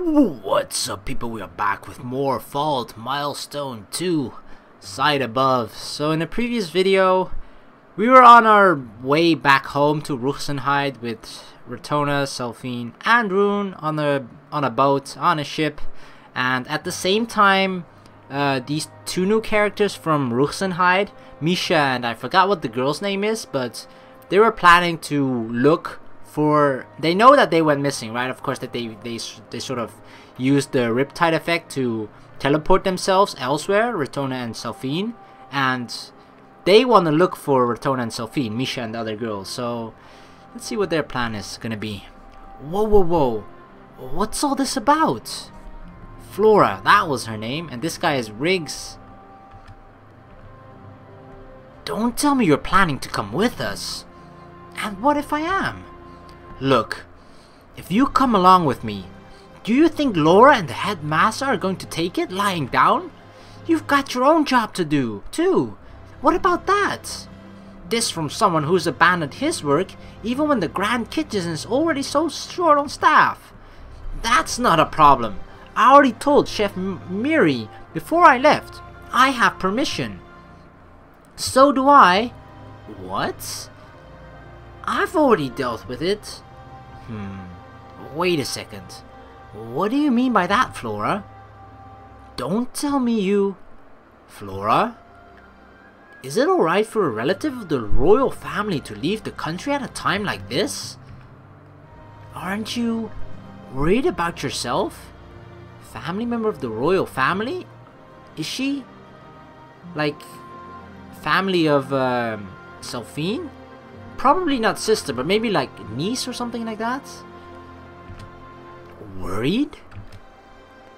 What's up, people? We are back with more Fault Milestone 2 side above. So in the previous video we were on our way back home to Rhegan with Retona, Selphine and Rune on a boat, on a ship, and at the same time these two new characters from Rhegan, Misha and I forgot what the girl's name is, but they were planning to look for, they know that they went missing, right? Of course, that they sort of used the Riptide effect to teleport themselves elsewhere, Retona and Selphine, and they want to look for Retona and Selphine, Misha and the other girls. So let's see what their plan is gonna be. Whoa, what's all this about? Flora, that was her name, and this guy is Riggs. Don't tell me you're planning to come with us. And what if I am? Look, if you come along with me, do you think Laura and the headmaster are going to take it lying down? You've got your own job to do, too. What about that? This from someone who's abandoned his work even when the Grand Kitchen is already so short on staff. That's not a problem. I already told Chef Miri before I left. I have permission. So do I. What? I've already dealt with it. Wait a second. What do you mean by that, Flora? Don't tell me you... Flora? Is it alright for a relative of the royal family to leave the country at a time like this? Aren't you worried about yourself? Family member of the royal family? Is she... like... family of Selphine? Probably not sister, but maybe like niece or something like that? Worried?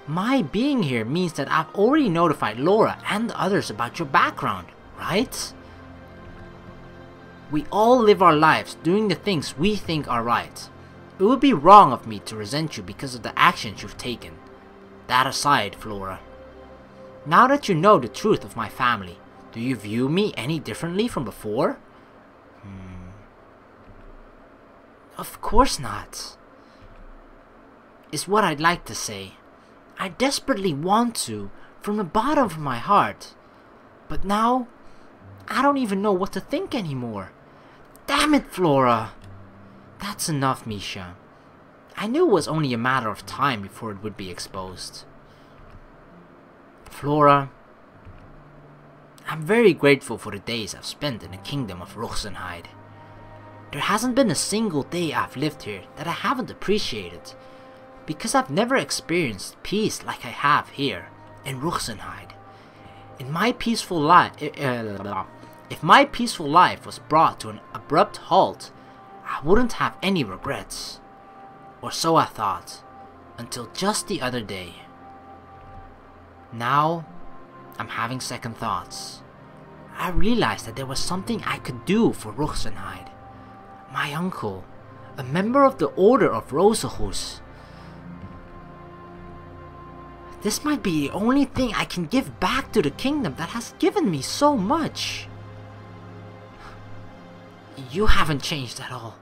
My being here means that I've already notified Laura and the others about your background, right? We all live our lives doing the things we think are right. It would be wrong of me to resent you because of the actions you've taken. That aside, Flora. Now that you know the truth of my family, do you view me any differently from before? Of course not. Is what I'd like to say. I desperately want to, from the bottom of my heart. But now, I don't even know what to think anymore. Damn it, Flora! That's enough, Misha. I knew it was only a matter of time before it would be exposed. Flora, I'm very grateful for the days I've spent in the kingdom of Rhegan. There hasn't been a single day I've lived here that I haven't appreciated, because I've never experienced peace like I have here in Rhegan. In my peaceful life, if my peaceful life was brought to an abrupt halt, I wouldn't have any regrets. Or so I thought, until just the other day. Now, I'm having second thoughts. I realized that there was something I could do for Rhegan. My uncle, a member of the Order of Rosahus. This might be the only thing I can give back to the kingdom that has given me so much. You haven't changed at all.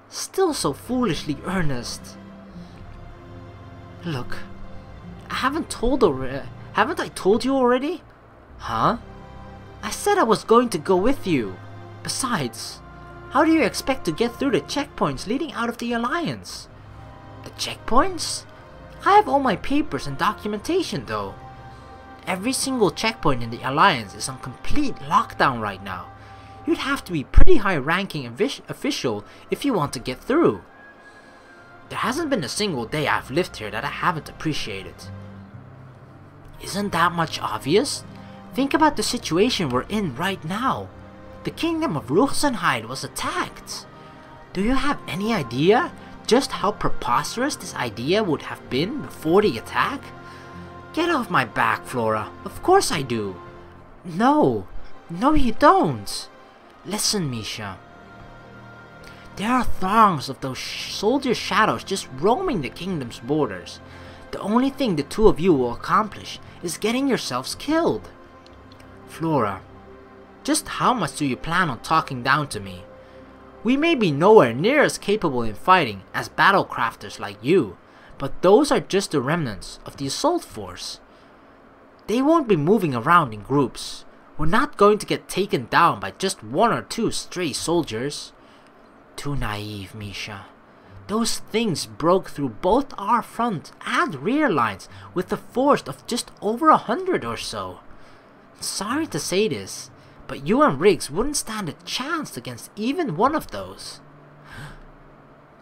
Still so foolishly earnest. Look, haven't I told you already? Huh? I said I was going to go with you. Besides, how do you expect to get through the checkpoints leading out of the Alliance? The checkpoints? I have all my papers and documentation though. Every single checkpoint in the Alliance is on complete lockdown right now. You'd have to be pretty high-ranking official if you want to get through. There hasn't been a single day I've lived here that I haven't appreciated. Isn't that much obvious? Think about the situation we're in right now. The kingdom of Rhegan was attacked. Do you have any idea just how preposterous this idea would have been before the attack? Get off my back, Flora. Of course I do. No you don't. Listen, Misha. There are throngs of those soldier shadows just roaming the kingdom's borders. The only thing the two of you will accomplish is getting yourselves killed. Flora, just how much do you plan on talking down to me? We may be nowhere near as capable in fighting as battlecrafters like you, but those are just the remnants of the assault force. They won't be moving around in groups. We're not going to get taken down by just 1 or 2 stray soldiers. Too naive, Misha. Those things broke through both our front and rear lines with a force of just over 100 or so. Sorry to say this, but you and Riggs wouldn't stand a chance against even one of those.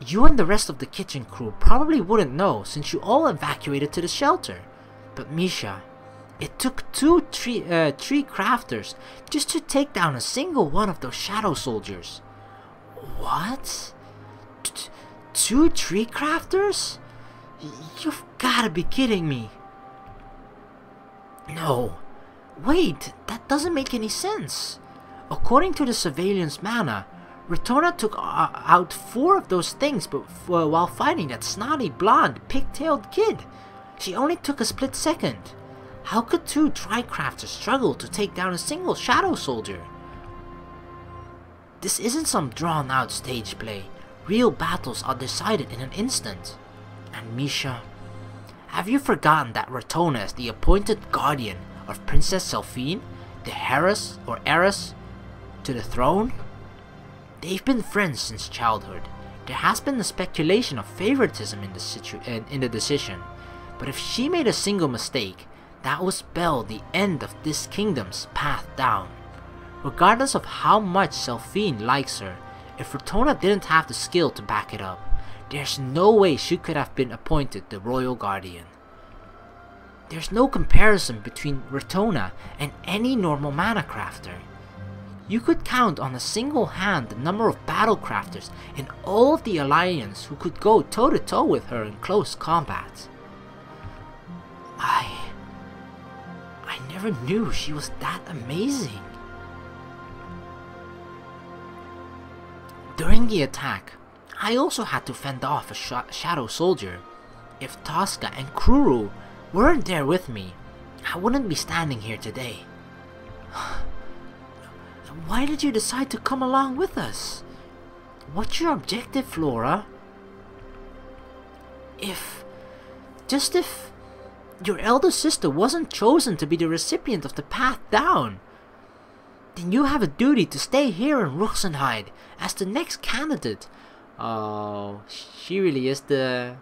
You and the rest of the kitchen crew probably wouldn't know since you all evacuated to the shelter. But Misha, it took 2 tree crafters just to take down a single one of those shadow soldiers. What? 2 tree crafters? You've gotta be kidding me. No. Wait, that doesn't make any sense. According to the surveillance mana, Retona took out 4 of those things while fighting that snotty blonde pigtailed kid. She only took a split second. How could 2 Tricrafters struggle to take down a single shadow soldier? This isn't some drawn out stage play. Real battles are decided in an instant. And Misha, have you forgotten that Retona is the appointed guardian of Princess Selphine, the heiress or heiress to the throne? They've been friends since childhood. There has been a speculation of favoritism in the decision, but if she made a single mistake, that would spell the end of this kingdom's path down. Regardless of how much Selphine likes her, if Retona didn't have the skill to back it up, there's no way she could have been appointed the royal guardian. There's no comparison between Retona and any normal mana crafter. You could count on a single hand the number of battle crafters in all of the Alliance who could go toe to toe with her in close combat. I never knew she was that amazing. During the attack, I also had to fend off a shadow soldier. If Tosca and Kruru weren't there with me, I wouldn't be standing here today. Why did you decide to come along with us? What's your objective, Flora? If your elder sister wasn't chosen to be the recipient of the path down, then you have a duty to stay here in Ruxenheid as the next candidate. Oh, she really is the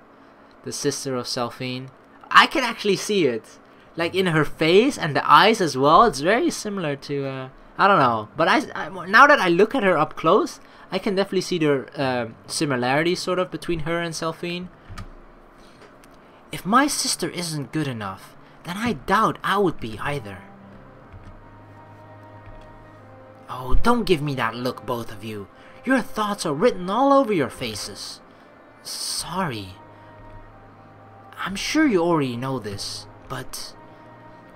sister of Selphine. I can actually see it, like in her face and the eyes as well. It's very similar to I don't know, but I now that I look at her up close, I can definitely see the similarities sort of between her and Selphine. If my sister isn't good enough, then I doubt I would be either. Oh, don't give me that look, both of you. Your thoughts are written all over your faces. Sorry. I'm sure you already know this, but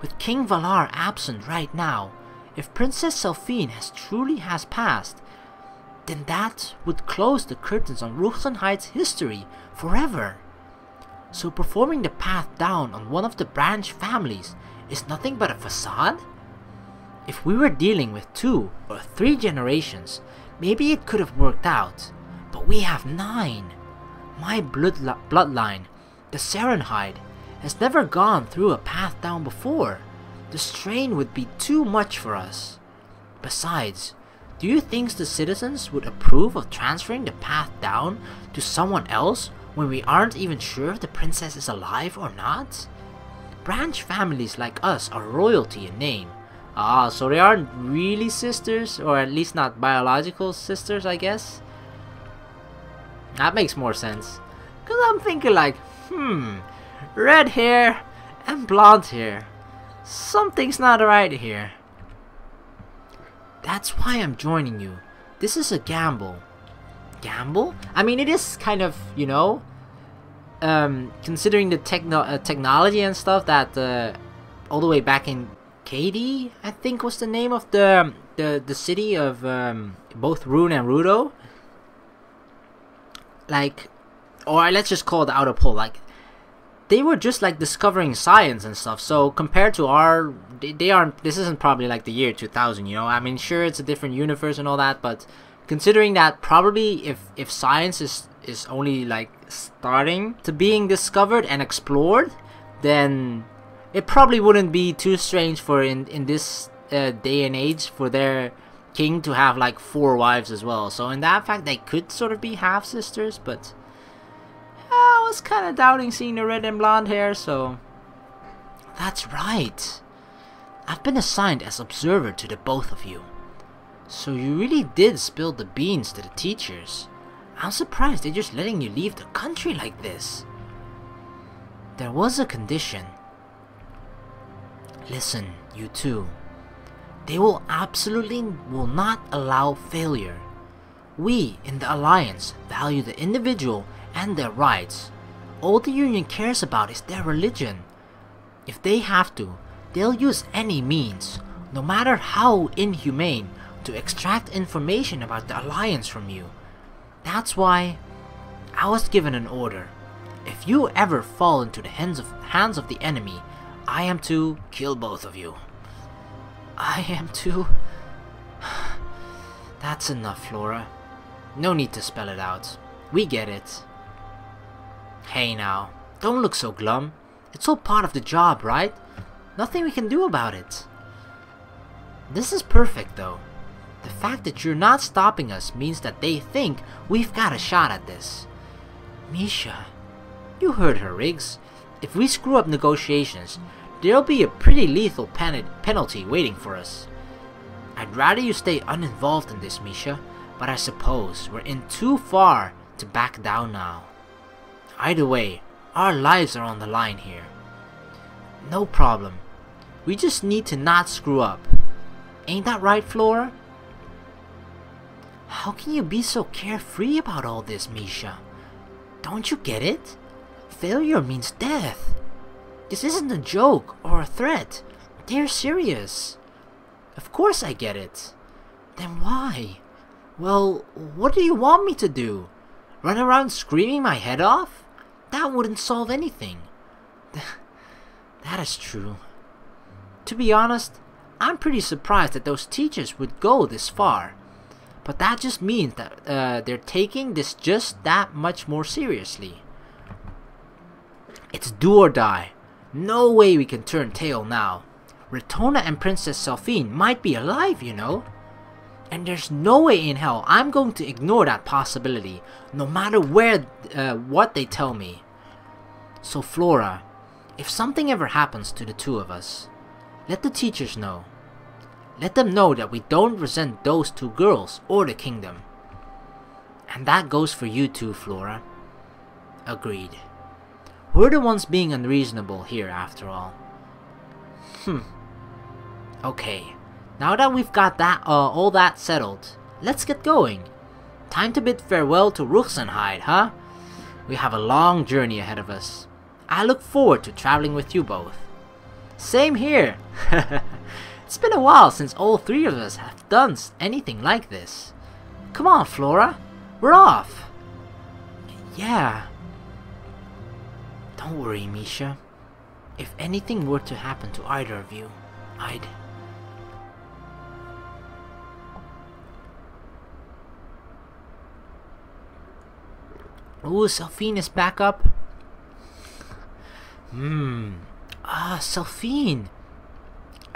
with King Valar absent right now, if Princess Selphine truly has passed, then that would close the curtains on Ruxenheid's history forever. So performing the path down on one of the branch families is nothing but a facade? If we were dealing with 2 or 3 generations, maybe it could have worked out, but we have 9. My bloodline, the Serenhide, has never gone through a path down before. The strain would be too much for us. Besides, do you think the citizens would approve of transferring the path down to someone else when we aren't even sure if the princess is alive or not? Branch families like us are royalty in name. So they aren't really sisters, or at least not biological sisters, I guess. That makes more sense. Cause I'm thinking like, red hair and blonde hair. Something's not right here. That's why I'm joining you. This is a gamble. Gamble? I mean, it is kind of, you know, considering the technology and stuff that all the way back in KD, I think was the name of the city of both Rune and Rudo. Like, or let's just call it the outer pole. Like, they were just like discovering science and stuff. So compared to our, they aren't. This isn't probably like the year 2000. You know, I mean, sure, it's a different universe and all that, but Considering that probably if science is only like starting to being discovered and explored, then it probably wouldn't be too strange for in this day and age for their king to have like 4 wives as well. So in that fact, they could sort of be half sisters, but I was kind of doubting seeing the red and blonde hair. So that's right. I've been assigned as observer to the both of you. So you really did spill the beans to the teachers. I'm surprised they're just letting you leave the country like this. There was a condition. Listen, you two. They will absolutely not allow failure. We in the Alliance value the individual and their rights. All the Union cares about is their religion. If they have to, they'll use any means, no matter how inhumane, to extract information about the Alliance from you. That's why I was given an order. If you ever fall into the hands of the enemy, I am to kill both of you. I am to... That's enough, Flora. No need to spell it out. We get it. Hey now, don't look so glum. It's all part of the job, right? Nothing we can do about it. This is perfect though. The fact that you're not stopping us means that they think we've got a shot at this. Misha, you heard her, Riggs. If we screw up negotiations, there'll be a pretty lethal penalty waiting for us. I'd rather you stay uninvolved in this, Misha, but I suppose we're in too far to back down now. Either way, our lives are on the line here. No problem. We just need to not screw up. Ain't that right, Flora? How can you be so carefree about all this, Misha? Don't you get it? Failure means death. This isn't a joke or a threat. They're serious. Of course I get it. Then why? Well, what do you want me to do? Run around screaming my head off? That wouldn't solve anything. That is true. To be honest, I'm pretty surprised that those teachers would go this far. But that just means that they're taking this just that much more seriously. It's do or die. No way we can turn tail now. Retona and Princess Selphine might be alive, you know. And there's no way in hell I'm going to ignore that possibility, no matter what they tell me. So Flora, if something ever happens to the two of us, let the teachers know. Let them know that we don't resent those 2 girls or the kingdom. And that goes for you too, Flora. Agreed. We're the ones being unreasonable here after all. Okay, now that we've got that all that settled, let's get going. Time to bid farewell to Rhegan, huh? We have a long journey ahead of us. I look forward to traveling with you both. Same here. It's been a while since all 3 of us have done anything like this. Come on, Flora. We're off. Yeah. Don't worry, Misha. If anything were to happen to either of you, I'd... Ooh, Selphine is back up. Selphine.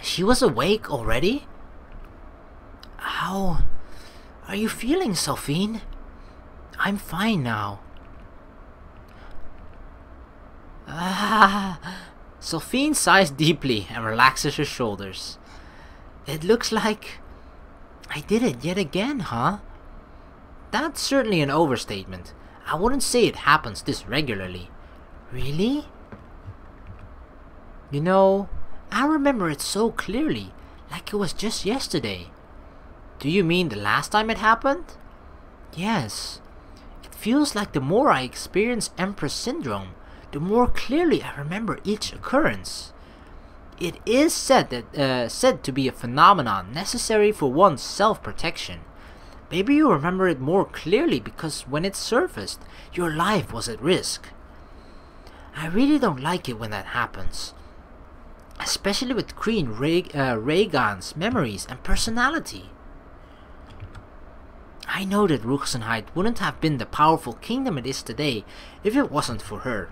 She was awake already? How are you feeling, Selphine? I'm fine now. Selphine sighs deeply and relaxes her shoulders. It looks like I did it yet again, huh? That's certainly an overstatement. I wouldn't say it happens this regularly. Really? You know, I remember it so clearly, like it was just yesterday. Do you mean the last time it happened? Yes. It feels like the more I experience Empress Syndrome, the more clearly I remember each occurrence. It is said to be a phenomenon necessary for one's self-protection. Maybe you remember it more clearly because when it surfaced, your life was at risk. I really don't like it when that happens. Especially with Queen Rhegan's memories and personality. I know that Ruxenheid wouldn't have been the powerful kingdom it is today if it wasn't for her.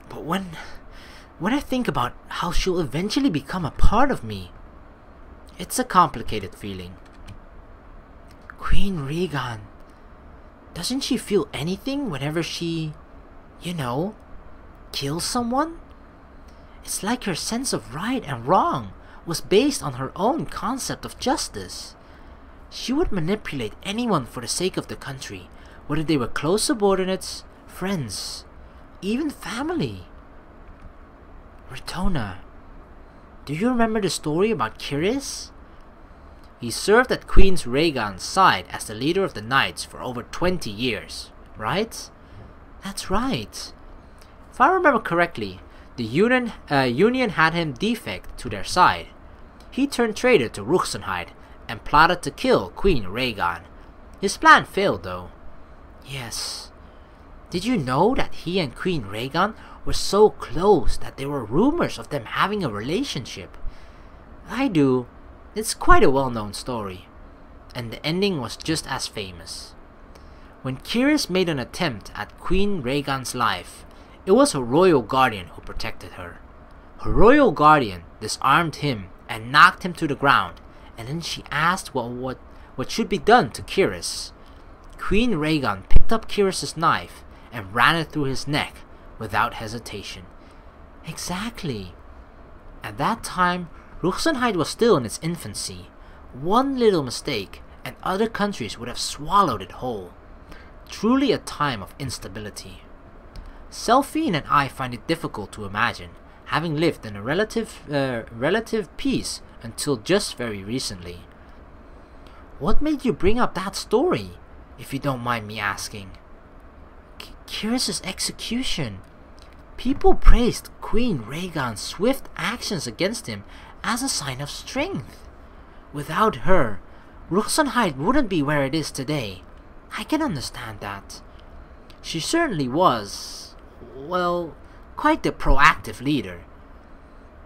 But when I think about how she'll eventually become a part of me, it's a complicated feeling. Queen Rhegan, doesn't she feel anything whenever she, kills someone? It's like her sense of right and wrong was based on her own concept of justice. She would manipulate anyone for the sake of the country, whether they were close subordinates, friends, even family. Retona, do you remember the story about Kiris? He served at Queen Rhegan's side as the leader of the Knights for over 20 years, right? That's right. If I remember correctly, the Union had him defect to their side. He turned traitor to Ruxenheid and plotted to kill Queen Rhegan. His plan failed though. Yes. Did you know that he and Queen Rhegan were so close that there were rumors of them having a relationship? I do. It's quite a well-known story. And the ending was just as famous. When Kiris made an attempt at Queen Rhegan's life, it was her royal guardian who protected her. Her royal guardian disarmed him and knocked him to the ground, and then she asked what should be done to Kiris. Queen Rhegan picked up Kiris's knife and ran it through his neck without hesitation. Exactly. At that time, Ruxenheid was still in its infancy. One little mistake and other countries would have swallowed it whole. Truly a time of instability. Selphine and I find it difficult to imagine, having lived in a relative peace until just very recently. What made you bring up that story, if you don't mind me asking? Kiris's execution. People praised Queen Rhegan's swift actions against him as a sign of strength. Without her, Ruxenheid wouldn't be where it is today. I can understand that. She certainly was, well, quite the proactive leader.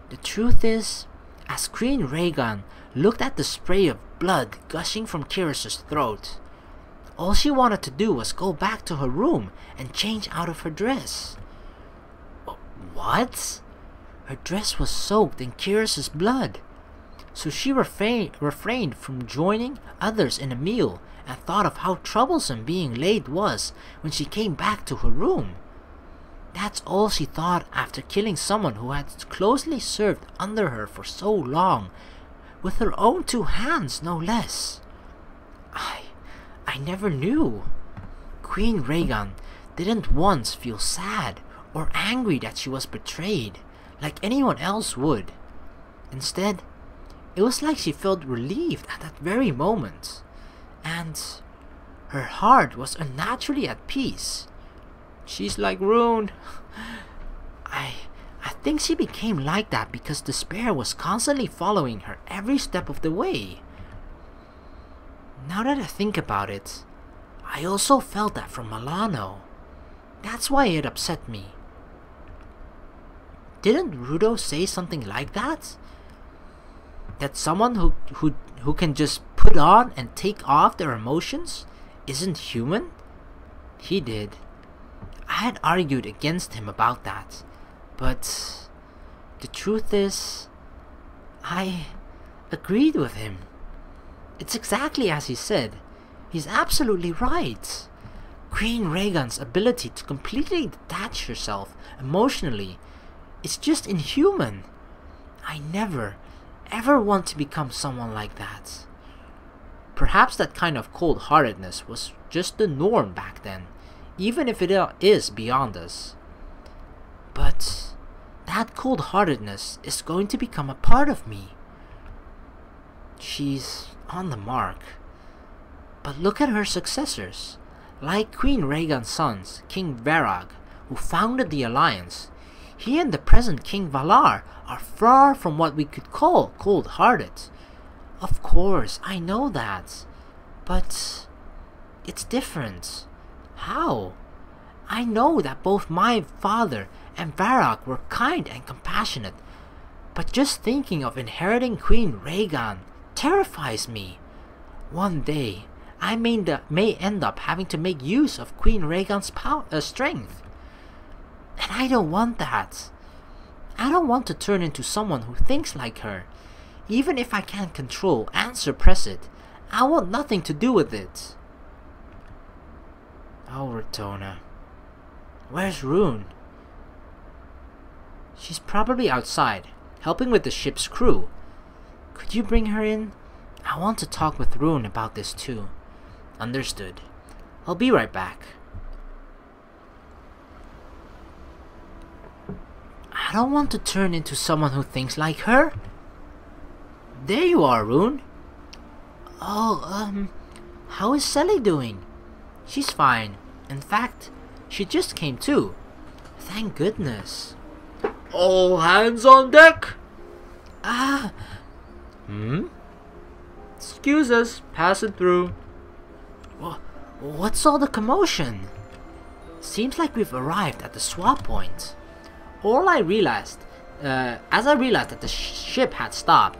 The truth is, as Queen Rhegan looked at the spray of blood gushing from Kiris's throat, all she wanted to do was go back to her room and change out of her dress. What? Her dress was soaked in Kiris's blood, so she refrained from joining others in a meal and thought of how troublesome being late was when she came back to her room. That's all she thought after killing someone who had closely served under her for so long, with her own 2 hands, no less. I never knew. Queen Rhegan didn't once feel sad or angry that she was betrayed, like anyone else would. Instead, it was like she felt relieved at that very moment, and her heart was unnaturally at peace. She's like Rune. I think she became like that because despair was constantly following her every step of the way. Now that I think about it, I also felt that from Milano. That's why it upset me. Didn't Rudo say something like that? That someone who can just put on and take off their emotions isn't human? He did. I had argued against him about that, but the truth is, I agreed with him. It's exactly as he said. He's absolutely right. Queen Rhegan's ability to completely detach herself emotionally is just inhuman. I never, ever want to become someone like that. Perhaps that kind of cold-heartedness was just the norm back then, even if it is beyond us. But that cold-heartedness is going to become a part of me. She's on the mark. But look at her successors. Like Queen Rhegan's sons, King Varag, who founded the Alliance, he and the present King Valar are far from what we could call cold-hearted. Of course, I know that. But it's different. How? I know that both my father and Varag were kind and compassionate, but just thinking of inheriting Queen Rhegan terrifies me. One day, I may end up having to make use of Queen Rhegan's strength. And I don't want that. I don't want to turn into someone who thinks like her. Even if I can't control and suppress it, I want nothing to do with it. Oh, Retona. Where's Rune? She's probably outside, helping with the ship's crew. Could you bring her in? I want to talk with Rune about this too. Understood. I'll be right back. I don't want to turn into someone who thinks like her. There you are, Rune. Oh, how is Selly doing? She's fine. In fact, she just came to. Thank goodness. All hands on deck! Excuse us, pass it through. What's all the commotion? Seems like we've arrived at the swap point. As I realized that the ship had stopped,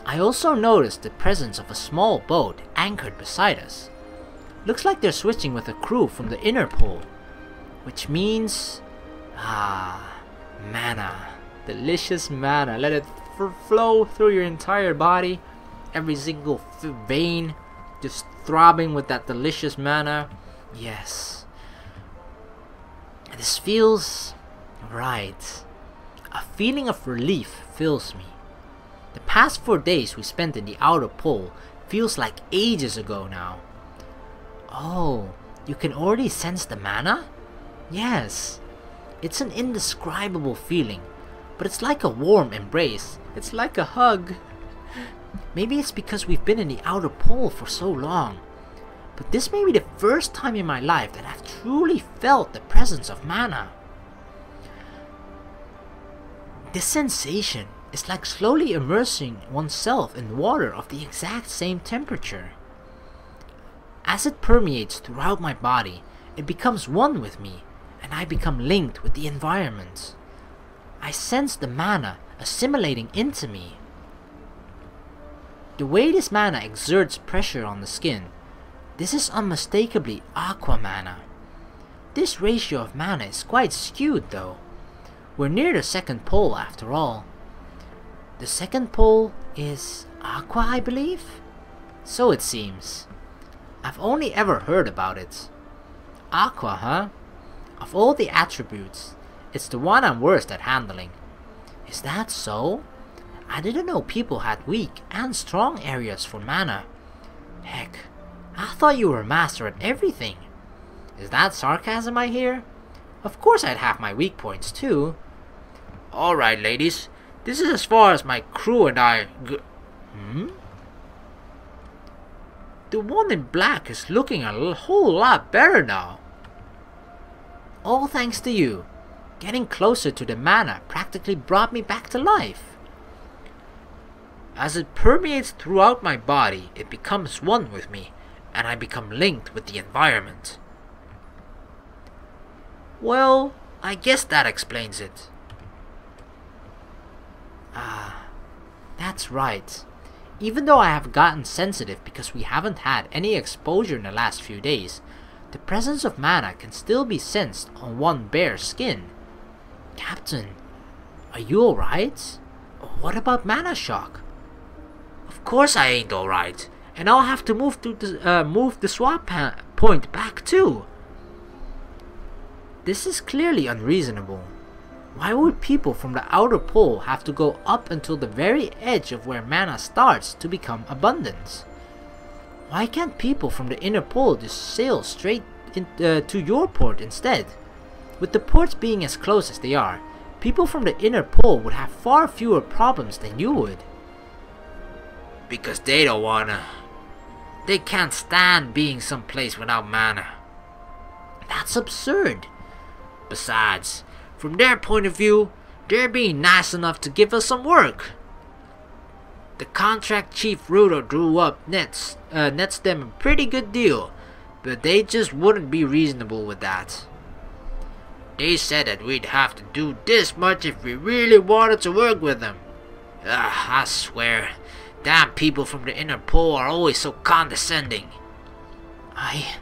I also noticed the presence of a small boat anchored beside us. Looks like they're switching with a crew from the inner pole, which means... mana. Delicious mana. Let it flow through your entire body, every single vein, just throbbing with that delicious mana. Yes. This feels... right. A feeling of relief fills me. The past 4 days we spent in the outer pole feels like ages ago now. Oh, you can already sense the mana? Yes. It's an indescribable feeling, but it's like a warm embrace. It's like a hug. Maybe it's because we've been in the outer pole for so long, but this may be the first time in my life that I've truly felt the presence of mana. This sensation is like slowly immersing oneself in water of the exact same temperature. As it permeates throughout my body, it becomes one with me, and I become linked with the environment. I sense the mana assimilating into me. The way this mana exerts pressure on the skin, this is unmistakably aqua mana. This ratio of mana is quite skewed though. We're near the second pole after all. The second pole is aqua, I believe? So it seems. I've only ever heard about it. Aqua, huh? Of all the attributes, it's the one I'm worst at handling. Is that so? I didn't know people had weak and strong areas for mana. Heck, I thought you were a master at everything. Is that sarcasm I hear? Of course I'd have my weak points too. Alright ladies, this is as far as my crew and I The one in black is looking a whole lot better now. All thanks to you. Getting closer to the mana practically brought me back to life. As it permeates throughout my body, it becomes one with me, and I become linked with the environment. Well, I guess that explains it. That's right. Even though I have gotten sensitive because we haven't had any exposure in the last few days, the presence of mana can still be sensed on one bare skin. Captain, are you alright? What about mana shock? Of course I ain't alright, and I'll have to move the swap point back too. This is clearly unreasonable. Why would people from the outer pole have to go up until the very edge of where mana starts to become abundant? Why can't people from the inner pole just sail straight to your port instead? With the ports being as close as they are, people from the inner pole would have far fewer problems than you would. Because they don't wanna. They can't stand being someplace without mana. That's absurd. Besides, from their point of view, they're being nice enough to give us some work. The contract chief Rudo drew up nets them a pretty good deal, but they just wouldn't be reasonable with that. They said that we'd have to do this much if we really wanted to work with them. I swear, Damn people from the inner pole are always so condescending. I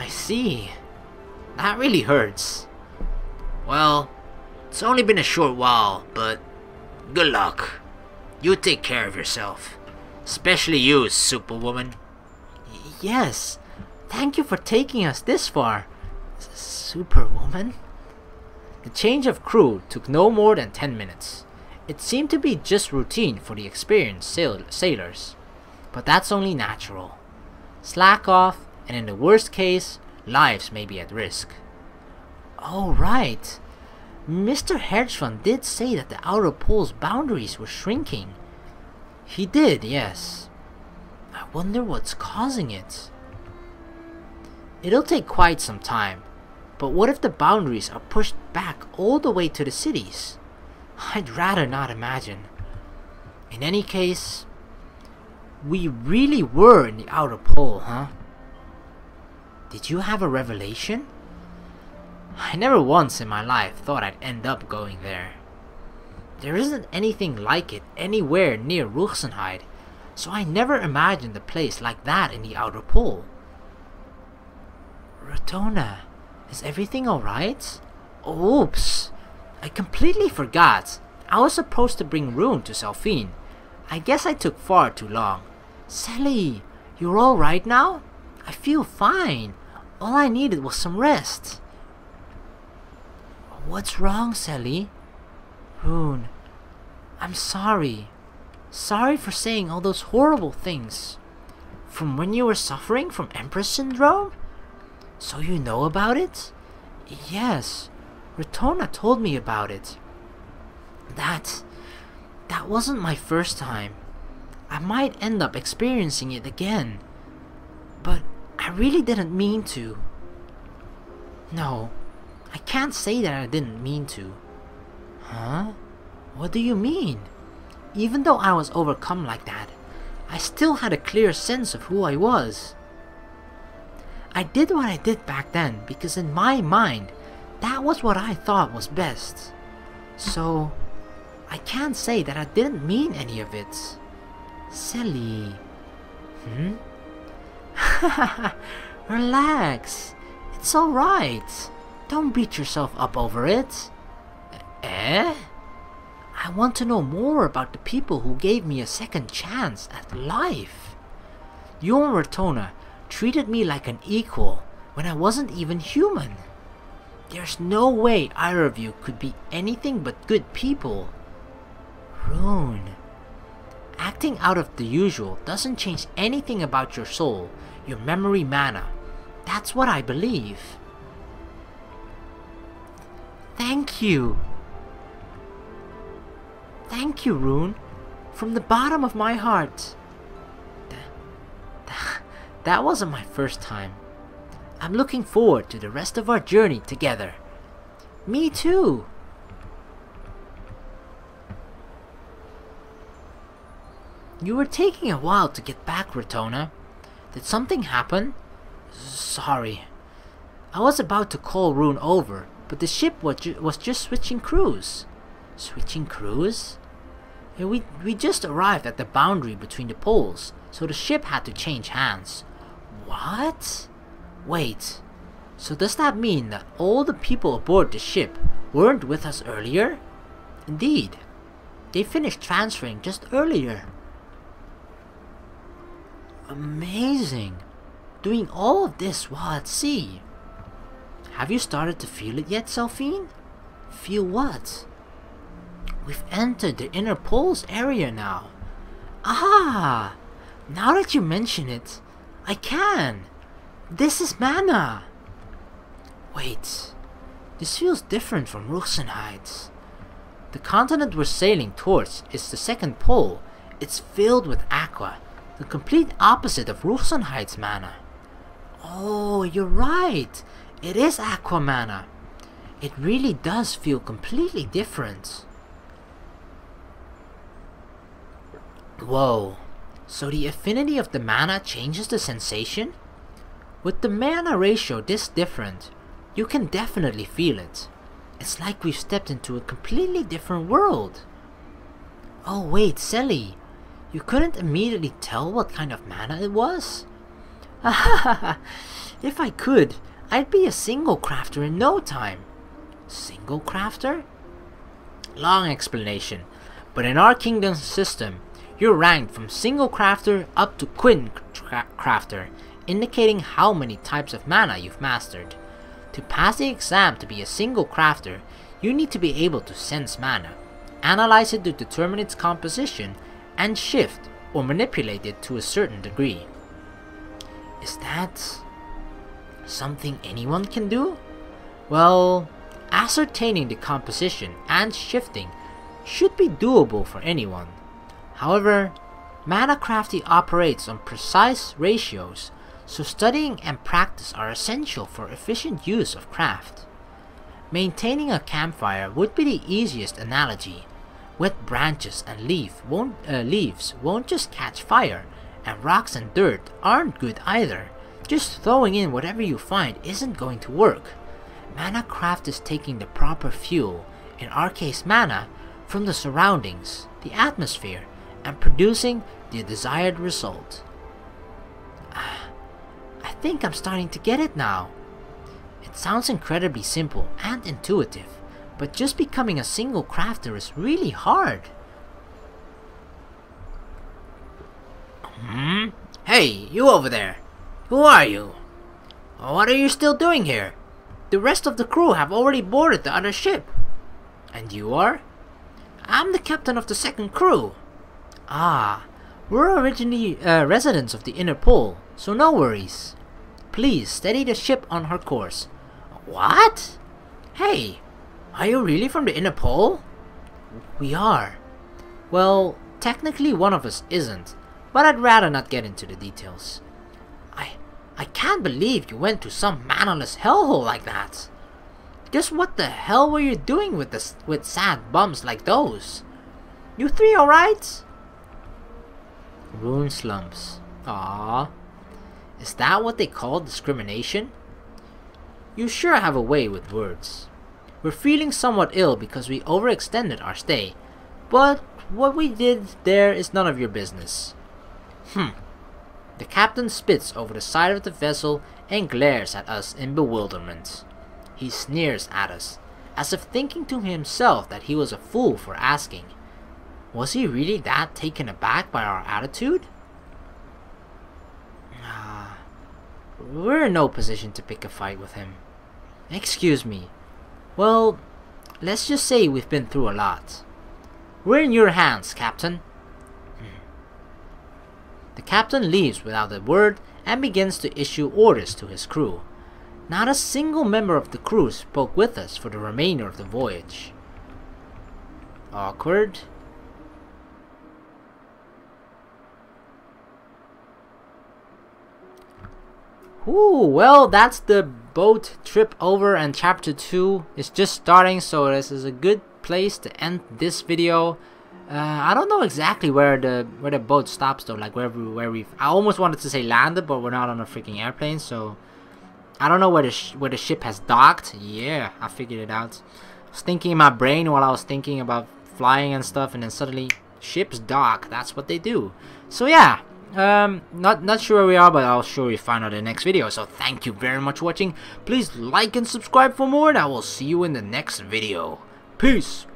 see. That really hurts. Well, it's only been a short while, but good luck. You take care of yourself. Especially you, Superwoman. Yes. Thank you for taking us this far. Superwoman? The change of crew took no more than 10 minutes. It seemed to be just routine for the experienced sailors. But that's only natural. Slack off, and in the worst case, lives may be at risk. Oh, right. Mr. Hedgefund did say that the outer pole's boundaries were shrinking. He did, yes. I wonder what's causing it. It'll take quite some time, but what if the boundaries are pushed back all the way to the cities? I'd rather not imagine. In any case, we really were in the outer pole, huh? Did you have a revelation? I never once in my life thought I'd end up going there. There isn't anything like it anywhere near Rhegan, so I never imagined a place like that in the outer pole. Rotona, is everything alright? Oops! I completely forgot. I was supposed to bring Rune to Selphine. I guess I took far too long. Sally, you're alright now? I feel fine. All I needed was some rest. What's wrong, Sally? Rune, I'm sorry. Sorry for saying all those horrible things. From when you were suffering from Empress Syndrome? So you know about it? Yes, Rotona told me about it. That wasn't my first time. I might end up experiencing it again. But I really didn't mean to. No, I can't say that I didn't mean to. Huh? What do you mean? Even though I was overcome like that, I still had a clear sense of who I was. I did what I did back then because in my mind, that was what I thought was best. So, I can't say that I didn't mean any of it. Silly. Relax. It's alright. Don't beat yourself up over it. Eh? I want to know more about the people who gave me a second chance at life. You and Rotona treated me like an equal when I wasn't even human. There's no way either of you could be anything but good people. Rune. Acting out of the usual doesn't change anything about your soul, your memory mana. That's what I believe. Thank you. Thank you, Rune. From the bottom of my heart. That wasn't my first time. I'm looking forward to the rest of our journey together. Me too. You were taking a while to get back, Rotona. Did something happen? Sorry. I was about to call Rune over, but the ship was just switching crews. Switching crews? Yeah, we just arrived at the boundary between the poles, so the ship had to change hands. What? Wait, so does that mean that all the people aboard the ship weren't with us earlier? Indeed, they finished transferring just earlier. Amazing! Doing all of this while at sea. Have you started to feel it yet, Selphine? Feel what? We've entered the inner poles area now. Ah! Now that you mention it, I can! This is mana! Wait, this feels different from Rhegan. The continent we're sailing towards is the second pole. It's filled with aqua, the complete opposite of Rhegan's mana. Oh, you're right! It is aqua mana. It really does feel completely different. Whoa, so the affinity of the mana changes the sensation? With the mana ratio this different, you can definitely feel it. It's like we've stepped into a completely different world. Oh wait, Sally, You couldn't immediately tell what kind of mana it was? If I could, I'd be a single crafter in no time. Single crafter? Long explanation, but in our kingdom's system, you're ranked from single crafter up to quin crafter, indicating how many types of mana you've mastered. To pass the exam to be a single crafter, you need to be able to sense mana, analyze it to determine its composition, and shift or manipulate it to a certain degree. Is that something anyone can do? Well, ascertaining the composition and shifting should be doable for anyone. However, mana crafting operates on precise ratios, so studying and practice are essential for efficient use of craft. Maintaining a campfire would be the easiest analogy. Wet branches and leaves won't just catch fire, and rocks and dirt aren't good either. Just throwing in whatever you find isn't going to work. Mana craft is taking the proper fuel, in our case mana, from the surroundings, the atmosphere, and producing the desired result. I think I'm starting to get it now. It sounds incredibly simple and intuitive, but just becoming a single crafter is really hard. Hey, you over there! Who are you? What are you still doing here? The rest of the crew have already boarded the other ship. And you are? I'm the captain of the second crew. Ah, we're originally residents of the inner pole, so no worries. Please steady the ship on her course. What? Hey, are you really from the inner pole? We are. Well, technically one of us isn't, but I'd rather not get into the details. I can't believe you went to some mannerless hellhole like that. Just what the hell were you doing with sad bums like those? You three alright? Rune slumps. Aww. Is that what they call discrimination? You sure have a way with words. We're feeling somewhat ill because we overextended our stay, but what we did there is none of your business. The captain spits over the side of the vessel and glares at us in bewilderment. He sneers at us, as if thinking to himself that he was a fool for asking. Was he really that taken aback by our attitude? We're in no position to pick a fight with him. Excuse me. Well, let's just say we've been through a lot. We're in your hands, Captain. The captain leaves without a word and begins to issue orders to his crew. Not a single member of the crew spoke with us for the remainder of the voyage. Awkward. Ooh, well, that's the boat trip over, and chapter 2 is just starting, so this is a good place to end this video. I don't know exactly where the boat stops though, like where we've. I almost wanted to say landed, but we're not on a freaking airplane, so I don't know where the ship has docked. Yeah, I figured it out. I was thinking in my brain while I was thinking about flying and stuff, and then suddenly ships dock. That's what they do. So yeah, not sure where we are, but I'll sure we find out in the next video. So thank you very much for watching. Please like and subscribe for more, and I will see you in the next video. Peace.